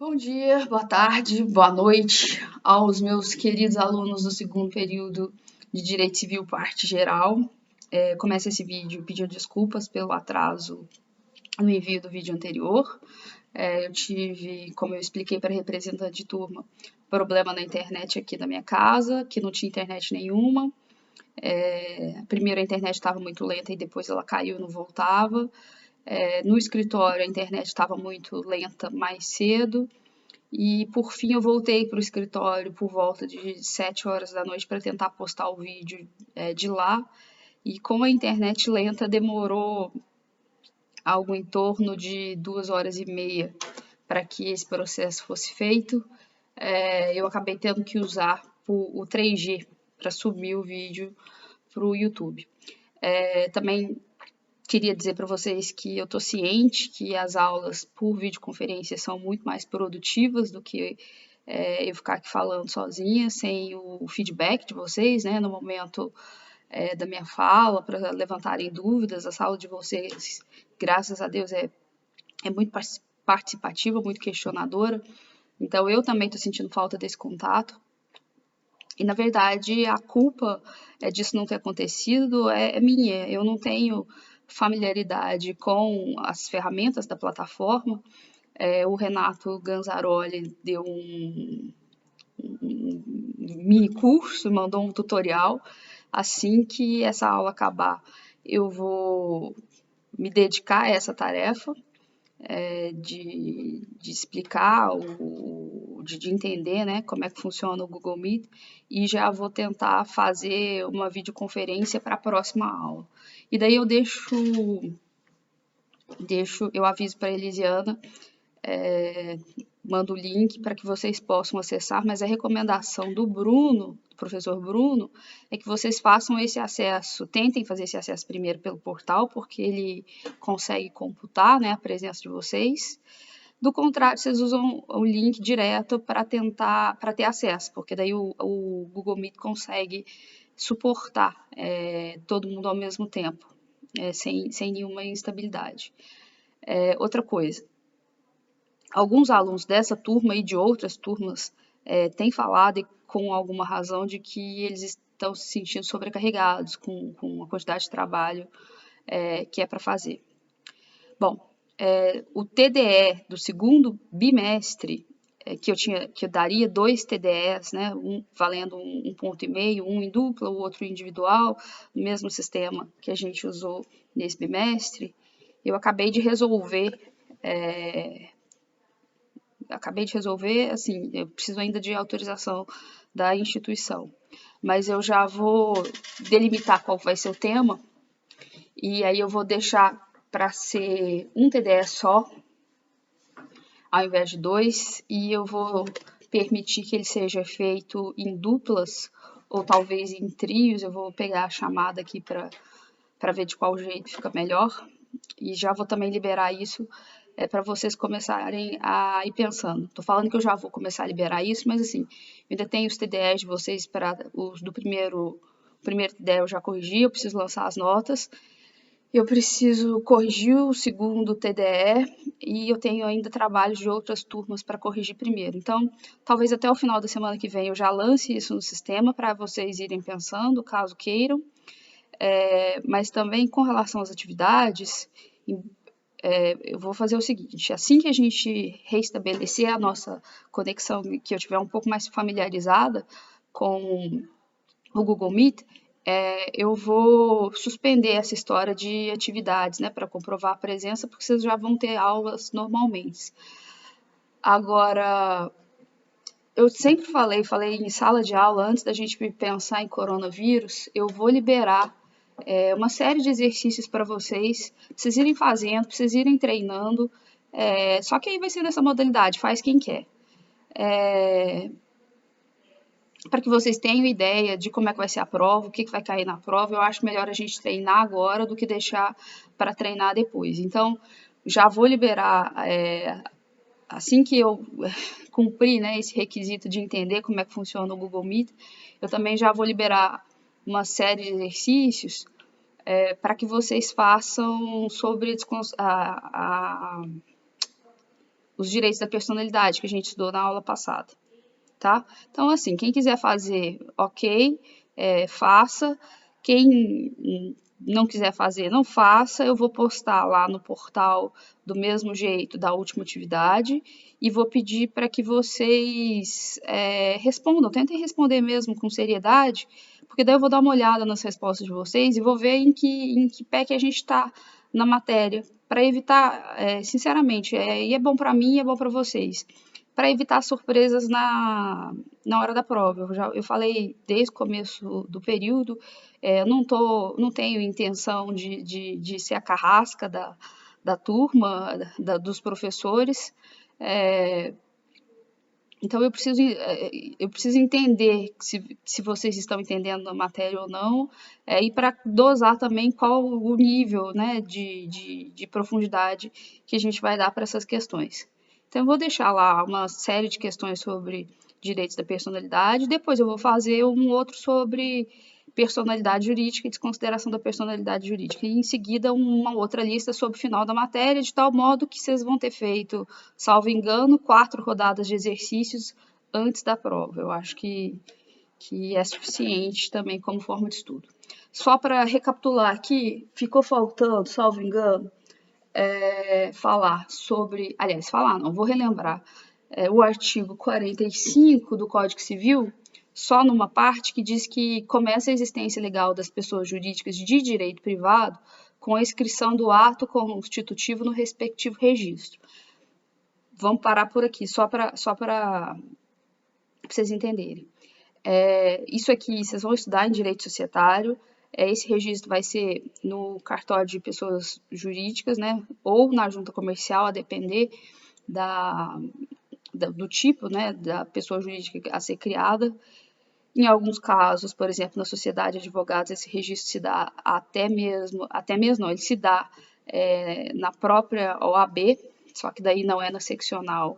Bom dia, boa tarde, boa noite aos meus queridos alunos do segundo período de Direito Civil, parte geral. Começo esse vídeo pedindo desculpas pelo atraso no envio do vídeo anterior. Eu tive, como eu expliquei para a representante de turma, problema na internet aqui da minha casa, que não tinha internet nenhuma. Primeiro a internet estava muito lenta e depois ela caiu e não voltava. No escritório a internet estava muito lenta mais cedo. E por fim eu voltei para o escritório por volta de 7 horas da noite para tentar postar o vídeo de lá. E com a internet lenta demorou algo em torno de 2 horas e meia para que esse processo fosse feito. Eu acabei tendo que usar o 3G para subir o vídeo para o YouTube. Também queria dizer para vocês que eu estou ciente que as aulas por videoconferência são muito mais produtivas do que eu ficar aqui falando sozinha, sem o feedback de vocês, né, no momento da minha fala, para levantarem dúvidas. A sala de vocês, graças a Deus, é muito participativa, muito questionadora. Então, eu também estou sentindo falta desse contato. E, na verdade, a culpa disso não ter acontecido é minha. Eu não tenho familiaridade com as ferramentas da plataforma. O Renato Ganzaroli deu um mini curso, mandou um tutorial. Assim que essa aula acabar, eu vou me dedicar a essa tarefa de explicar, de entender, né, como é que funciona o Google Meet, e já vou tentar fazer uma videoconferência para a próxima aula. E daí eu aviso para a Elisiana, mando o link para que vocês possam acessar, mas a recomendação do Bruno, do professor Bruno, é que vocês façam esse acesso, tentem fazer esse acesso primeiro pelo portal, porque ele consegue computar, né, a presença de vocês. Do contrário, vocês usam o link direto para ter acesso, porque daí o Google Meet consegue suportar todo mundo ao mesmo tempo, sem nenhuma instabilidade. Outra coisa, alguns alunos dessa turma e de outras turmas têm falado, e com alguma razão, de que eles estão se sentindo sobrecarregados com a quantidade de trabalho que é para fazer. Bom, o TDE do segundo bimestre, que eu daria 2 TDEs, né, valendo 1,5 ponto, um em dupla, o outro individual, no mesmo sistema que a gente usou nesse bimestre, eu acabei de resolver, assim, eu preciso ainda de autorização da instituição, mas eu já vou delimitar qual vai ser o tema, e aí eu vou deixar para ser um TDE só, ao invés de 2, e eu vou permitir que ele seja feito em duplas, ou talvez em trios. Eu vou pegar a chamada aqui para ver de qual jeito fica melhor, e já vou também liberar isso para vocês começarem a ir pensando. Tô falando que eu já vou começar a liberar isso, mas assim, eu ainda tenho os TDEs de vocês para os do primeiro TDE eu já corrigi, eu preciso lançar as notas. Eu preciso corrigir o segundo TDE e eu tenho ainda trabalhos de outras turmas para corrigir primeiro. Então, talvez até o final da semana que vem eu já lance isso no sistema para vocês irem pensando, caso queiram. Mas também com relação às atividades, eu vou fazer o seguinte: assim que a gente restabelecer a nossa conexão, que eu tiver um pouco mais familiarizada com o Google Meet, eu vou suspender essa história de atividades, né, para comprovar a presença, porque vocês já vão ter aulas normalmente. Agora, eu sempre falei em sala de aula, antes da gente pensar em coronavírus, eu vou liberar uma série de exercícios para vocês irem fazendo, para vocês irem treinando, só que aí vai ser nessa modalidade, faz quem quer. Para que vocês tenham ideia de como é que vai ser a prova, o que vai cair na prova, eu acho melhor a gente treinar agora do que deixar para treinar depois. Então, já vou liberar, assim que eu cumprir, né, esse requisito de entender como é que funciona o Google Meet, eu também já vou liberar uma série de exercícios para que vocês façam sobre os direitos da personalidade que a gente estudou na aula passada, tá? Então, assim, quem quiser fazer, ok, faça. Quem não quiser fazer, não faça. Eu vou postar lá no portal do mesmo jeito da última atividade e vou pedir para que vocês respondam, tentem responder mesmo com seriedade, porque daí eu vou dar uma olhada nas respostas de vocês e vou ver em que pé que a gente está na matéria, para evitar, sinceramente, e é bom para mim e é bom para vocês, para evitar surpresas na hora da prova. Eu falei desde o começo do período, não tenho intenção de ser a carrasca da turma, dos professores, então eu preciso entender se vocês estão entendendo a matéria ou não, e para dosar também qual o nível, né, de profundidade que a gente vai dar para essas questões. Então eu vou deixar lá uma série de questões sobre direitos da personalidade, depois eu vou fazer um outro sobre personalidade jurídica e desconsideração da personalidade jurídica, e em seguida uma outra lista sobre o final da matéria, de tal modo que vocês vão ter feito, salvo engano, 4 rodadas de exercícios antes da prova. Eu acho que é suficiente também como forma de estudo. Só para recapitular aqui, ficou faltando, salvo engano, falar sobre, aliás, falar não, vou relembrar, o artigo 45 do Código Civil, só numa parte que diz que começa a existência legal das pessoas jurídicas de direito privado com a inscrição do ato constitutivo no respectivo registro. Vamos parar por aqui, só para vocês entenderem. Isso aqui vocês vão estudar em direito societário. Esse registro vai ser no cartório de pessoas jurídicas, né, ou na junta comercial, a depender do tipo, né, da pessoa jurídica a ser criada. Em alguns casos, por exemplo, na sociedade de advogados, esse registro se dá até mesmo não, ele se dá na própria OAB, só que daí não é na seccional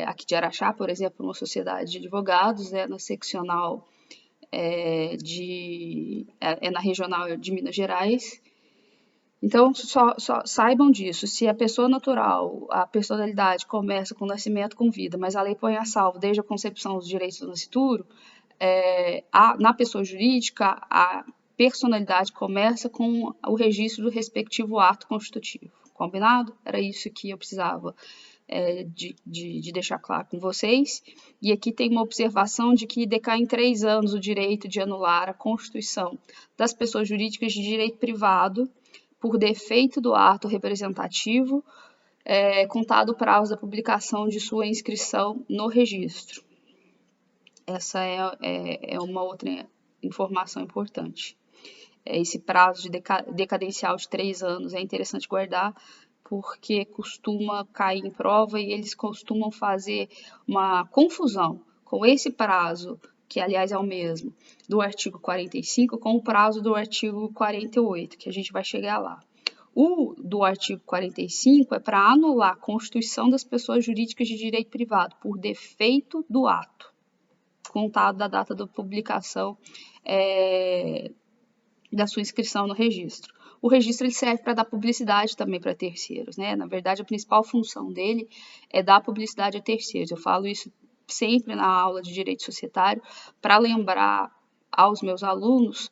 aqui de Araxá, por exemplo, uma sociedade de advogados, na seccional na regional de Minas Gerais. Então, só saibam disso. Se a pessoa natural, a personalidade começa com o nascimento, com vida, mas a lei põe a salvo desde a concepção dos direitos do nascituro, na pessoa jurídica, a personalidade começa com o registro do respectivo ato constitutivo. Combinado? Era isso que eu precisava de deixar claro com vocês. E aqui tem uma observação de que decai em 3 anos o direito de anular a constituição das pessoas jurídicas de direito privado por defeito do ato representativo, contado o prazo da publicação de sua inscrição no registro. Essa é uma outra informação importante. Esse prazo de decadencial de 3 anos é interessante guardar, porque costuma cair em prova e eles costumam fazer uma confusão com esse prazo, que aliás é o mesmo, do artigo 45 com o prazo do artigo 48, que a gente vai chegar lá. O do artigo 45 é para anular a constituição das pessoas jurídicas de direito privado por defeito do ato, contado da data da publicação da sua inscrição no registro. O registro ele serve para dar publicidade também para terceiros, né? Na verdade, a principal função dele é dar publicidade a terceiros. Eu falo isso sempre na aula de direito societário para lembrar aos meus alunos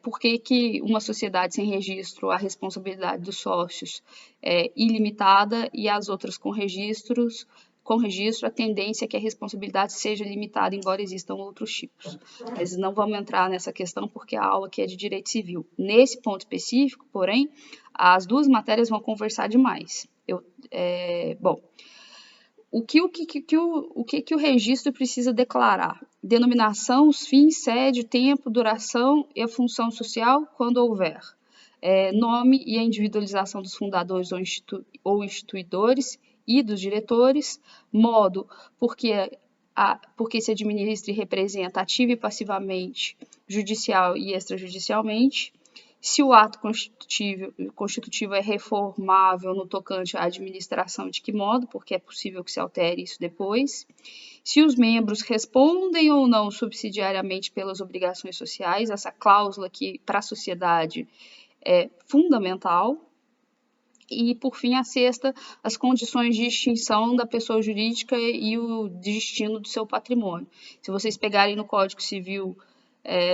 por que uma sociedade sem registro, a responsabilidade dos sócios é ilimitada e as outras com registro, a tendência é que a responsabilidade seja limitada, embora existam outros tipos. Mas não vamos entrar nessa questão porque a aula aqui é de direito civil. Nesse ponto específico, porém, as duas matérias vão conversar demais. Bom, o que o registro precisa declarar? Denominação, os fins, sede, tempo, duração e a função social, quando houver. Nome e a individualização dos fundadores ou instituidores e dos diretores, modo porque se administra e representa ativa e passivamente, judicial e extrajudicialmente, se o ato constitutivo é reformável no tocante à administração, de que modo, porque é possível que se altere isso depois, se os membros respondem ou não subsidiariamente pelas obrigações sociais, essa cláusula que para a sociedade é fundamental, E, por fim, a sexta, as condições de extinção da pessoa jurídica e o destino do seu patrimônio. Se vocês pegarem no Código Civil,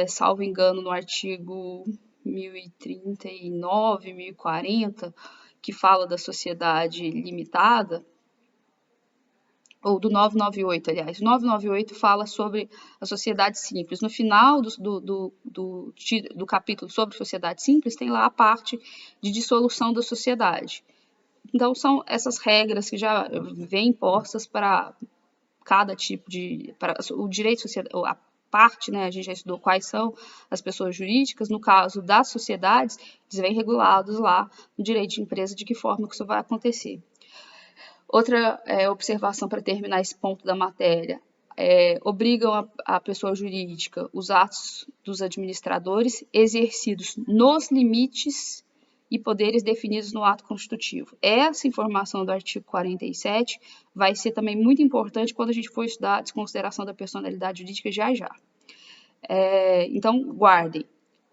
salvo engano, no artigo 1039, 1040, que fala da sociedade limitada, ou do 998, aliás. O 998 fala sobre a sociedade simples. No final do capítulo sobre sociedade simples, tem lá a parte de dissolução da sociedade. Então, são essas regras que já vêm postas para cada tipo de... Para o direito social, a parte, né, a gente já estudou quais são as pessoas jurídicas. No caso das sociedades, eles vêm regulados lá no direito de empresa de que forma que isso vai acontecer. Outra observação para terminar esse ponto da matéria, obrigam a pessoa jurídica os atos dos administradores exercidos nos limites e poderes definidos no ato constitutivo. Essa informação do artigo 47 vai ser também muito importante quando a gente for estudar a desconsideração da personalidade jurídica já. Então, guardem.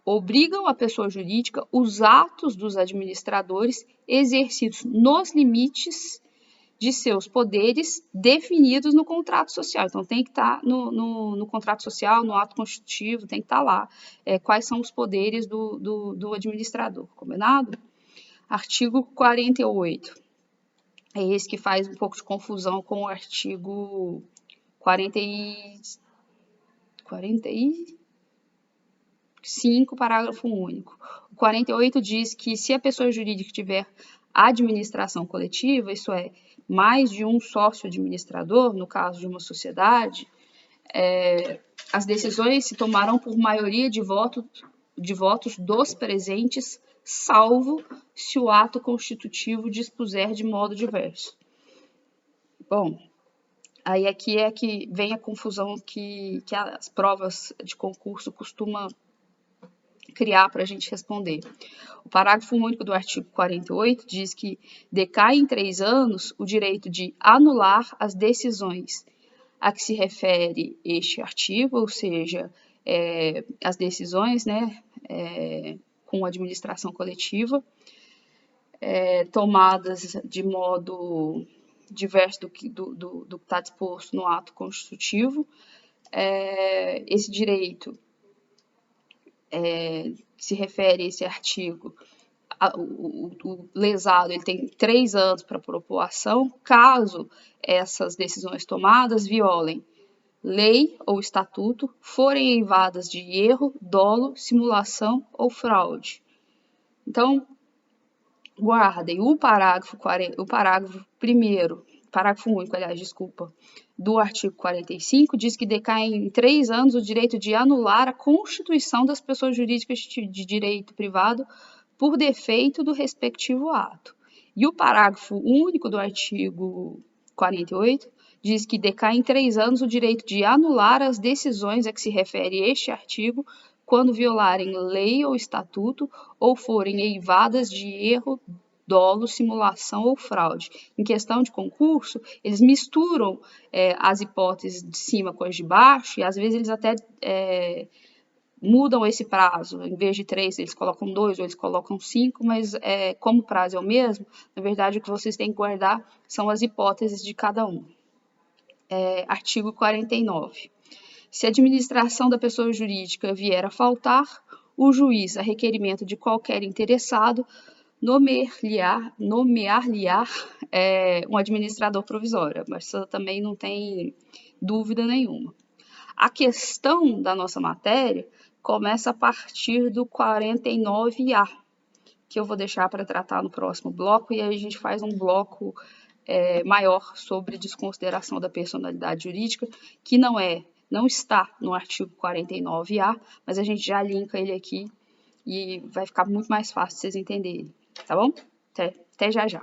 Obrigam a pessoa jurídica os atos dos administradores exercidos nos limites de seus poderes definidos no contrato social. Então, tem que estar no contrato social, no ato constitutivo, tem que estar lá quais são os poderes do administrador, combinado? Artigo 48. É esse que faz um pouco de confusão com o artigo 45, parágrafo único. O 48 diz que se a pessoa jurídica tiver administração coletiva, isso é, mais de um sócio administrador, no caso de uma sociedade, as decisões se tomarão por maioria de votos dos presentes, salvo se o ato constitutivo dispuser de modo diverso. Bom, aí aqui é que vem a confusão que as provas de concurso costumam criar para a gente responder. O parágrafo único do artigo 48 diz que decai em 3 anos o direito de anular as decisões a que se refere este artigo, ou seja, as decisões, né, com administração coletiva, tomadas de modo diverso do que está disposto no ato constitutivo. Esse direito que se refere a esse artigo, o lesado ele tem 3 anos para propor ação, caso essas decisões tomadas violem lei ou estatuto, forem eivadas de erro, dolo, simulação ou fraude. Então, guardem o parágrafo único, do artigo 45, diz que decai em 3 anos o direito de anular a constituição das pessoas jurídicas de direito privado por defeito do respectivo ato. E o parágrafo único do artigo 48 diz que decai em 3 anos o direito de anular as decisões a que se refere este artigo quando violarem lei ou estatuto ou forem eivadas de erro, dolo, simulação ou fraude. Em questão de concurso, eles misturam as hipóteses de cima com as de baixo e às vezes eles até mudam esse prazo. Em vez de 3, eles colocam 2 ou eles colocam 5, mas como o prazo é o mesmo, na verdade o que vocês têm que guardar são as hipóteses de cada um. Artigo 49. Se a administração da pessoa jurídica vier a faltar, o juiz, a requerimento de qualquer interessado, nomear-lhe-á um administrador provisório, mas isso também não tem dúvida nenhuma. A questão da nossa matéria começa a partir do 49A, que eu vou deixar para tratar no próximo bloco, e aí a gente faz um bloco maior sobre desconsideração da personalidade jurídica, que não está no artigo 49A, mas a gente já linka ele aqui e vai ficar muito mais fácil vocês entenderem, tá bom? Até já já.